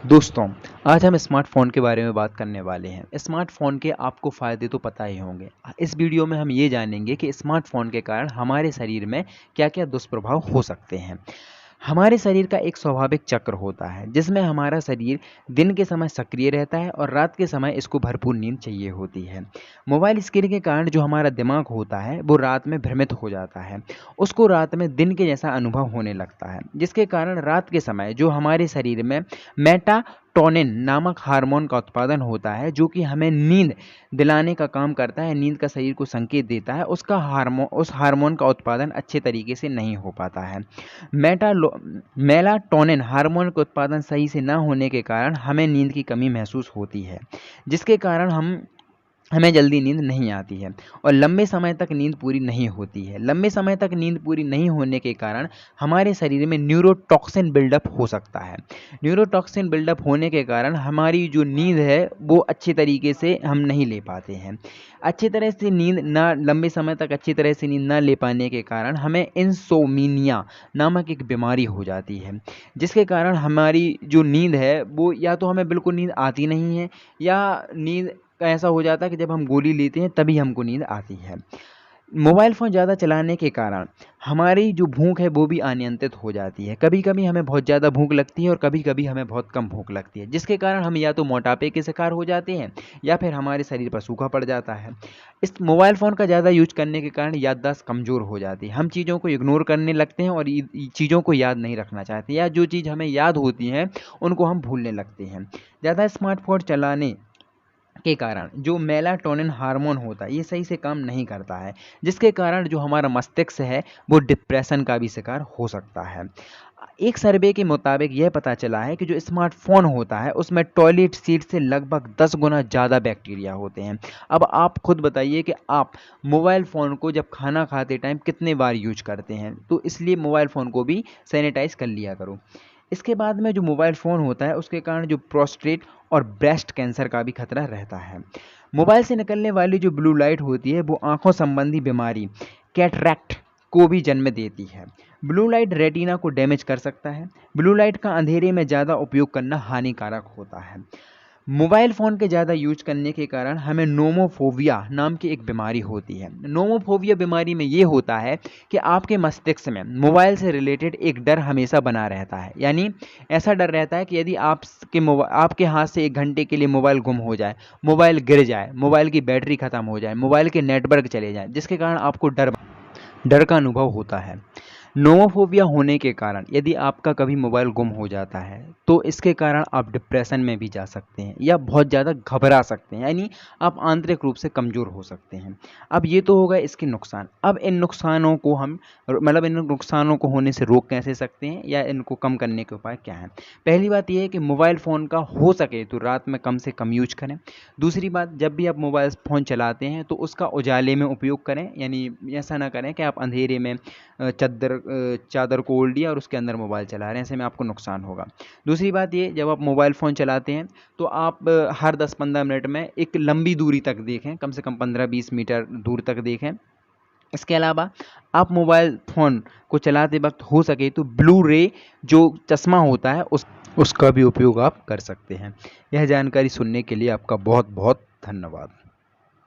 दोस्तों, आज हम स्मार्टफ़ोन के बारे में बात करने वाले हैं। स्मार्टफ़ोन के आपको फ़ायदे तो पता ही होंगे। इस वीडियो में हम ये जानेंगे कि स्मार्टफ़ोन के कारण हमारे शरीर में क्या-क्या दुष्प्रभाव हो सकते हैं। हमारे शरीर का एक स्वाभाविक चक्र होता है, जिसमें हमारा शरीर दिन के समय सक्रिय रहता है और रात के समय इसको भरपूर नींद चाहिए होती है। मोबाइल स्क्रीन के कारण जो हमारा दिमाग होता है, वो रात में भ्रमित हो जाता है। उसको रात में दिन के जैसा अनुभव होने लगता है, जिसके कारण रात के समय जो हमारे शरीर में मेलाटोनिन नामक हार्मोन का उत्पादन होता है, जो कि हमें नींद दिलाने का काम करता है, नींद का शरीर को संकेत देता है, उस हार्मोन का उत्पादन अच्छे तरीके से नहीं हो पाता है। मेलाटोनिन हार्मोन का उत्पादन सही से ना होने के कारण हमें नींद की कमी महसूस होती है, जिसके कारण हमें जल्दी नींद नहीं आती है और लंबे समय तक नींद पूरी नहीं होती है। लंबे समय तक नींद पूरी नहीं होने के कारण हमारे शरीर में न्यूरोटॉक्सिन बिल्डअप हो सकता है। न्यूरोटॉक्सिन बिल्डअप होने के कारण हमारी जो नींद है वो अच्छे तरीके से हम नहीं ले पाते हैं। अच्छी तरह से नींद ना लंबे समय तक अच्छी तरह से नींद ना ले पाने के कारण हमें इंसोम्निया नामक एक बीमारी हो जाती है, जिसके कारण हमारी जो नींद है वो या तो हमें बिल्कुल नींद आती नहीं है या नींद ऐसा हो जाता है कि जब हम गोली लेते हैं तभी हमको नींद आती है। मोबाइल फ़ोन ज़्यादा चलाने के कारण हमारी जो भूख है वो भी अनियंत्रित हो जाती है। कभी-कभी हमें बहुत ज़्यादा भूख लगती है और कभी-कभी हमें बहुत कम भूख लगती है, जिसके कारण हम या तो मोटापे के शिकार हो जाते हैं या फिर हमारे शरीर पर सूखा पड़ जाता है। इस मोबाइल फ़ोन का ज़्यादा यूज़ करने के कारण याददाश्त कमज़ोर हो जाती है। हम चीज़ों को इग्नोर करने लगते हैं और चीज़ों को याद नहीं रखना चाहते या जो चीज़ हमें याद होती हैं, उनको हम भूलने लगते हैं। ज़्यादा स्मार्टफ़ोन चलाने के कारण जो मेलाटोनिन हार्मोन होता है, ये सही से काम नहीं करता है, जिसके कारण जो हमारा मस्तिष्क है वो डिप्रेशन का भी शिकार हो सकता है। एक सर्वे के मुताबिक यह पता चला है कि जो स्मार्टफोन होता है उसमें टॉयलेट सीट से लगभग 10 गुना ज़्यादा बैक्टीरिया होते हैं। अब आप खुद बताइए कि आप मोबाइल फ़ोन को जब खाना खाते टाइम कितने बार यूज करते हैं, तो इसलिए मोबाइल फ़ोन को भी सैनिटाइज कर लिया करो। इसके बाद में जो मोबाइल फ़ोन होता है उसके कारण जो प्रोस्टेट और ब्रेस्ट कैंसर का भी खतरा रहता है। मोबाइल से निकलने वाली जो ब्लू लाइट होती है वो आंखों संबंधी बीमारी कैटरैक्ट को भी जन्म देती है। ब्लू लाइट रेटिना को डैमेज कर सकता है। ब्लू लाइट का अंधेरे में ज़्यादा उपयोग करना हानिकारक होता है। मोबाइल फ़ोन के ज़्यादा यूज करने के कारण हमें नोमोफोबिया नाम की एक बीमारी होती है। नोमोफोबिया बीमारी में ये होता है कि आपके मस्तिष्क में मोबाइल से रिलेटेड एक डर हमेशा बना रहता है। यानी ऐसा डर रहता है कि यदि आपके हाथ से 1 घंटे के लिए मोबाइल गुम हो जाए, मोबाइल गिर जाए, मोबाइल की बैटरी ख़त्म हो जाए, मोबाइल के नेटवर्क चले जाएँ, जिसके कारण आपको डर का अनुभव होता है। नोमोफोबिया होने के कारण यदि आपका कभी मोबाइल गुम हो जाता है तो इसके कारण आप डिप्रेशन में भी जा सकते हैं या बहुत ज़्यादा घबरा सकते हैं, यानी आप आंतरिक रूप से कमज़ोर हो सकते हैं। अब ये तो हो गए इसके नुकसान। अब इन नुकसानों को हम इन नुकसानों को होने से रोक कैसे सकते हैं या इनको कम करने के उपाय क्या हैं। पहली बात ये है कि मोबाइल फ़ोन का हो सके तो रात में कम से कम यूज करें। दूसरी बात, जब भी आप मोबाइल फ़ोन चलाते हैं तो उसका उजाले में उपयोग करें, यानी ऐसा ना करें कि आप अंधेरे में चादर को ओढ़ लिया और उसके अंदर मोबाइल चला रहे हैं, ऐसे में आपको नुकसान होगा। दूसरी बात ये, जब आप मोबाइल फ़ोन चलाते हैं तो आप हर 10-15 मिनट में एक लंबी दूरी तक देखें, कम से कम 15-20 मीटर दूर तक देखें। इसके अलावा आप मोबाइल फ़ोन को चलाते वक्त हो सके तो ब्लू रे जो चश्मा होता है उसका भी उपयोग आप कर सकते हैं। यह जानकारी सुनने के लिए आपका बहुत बहुत धन्यवाद।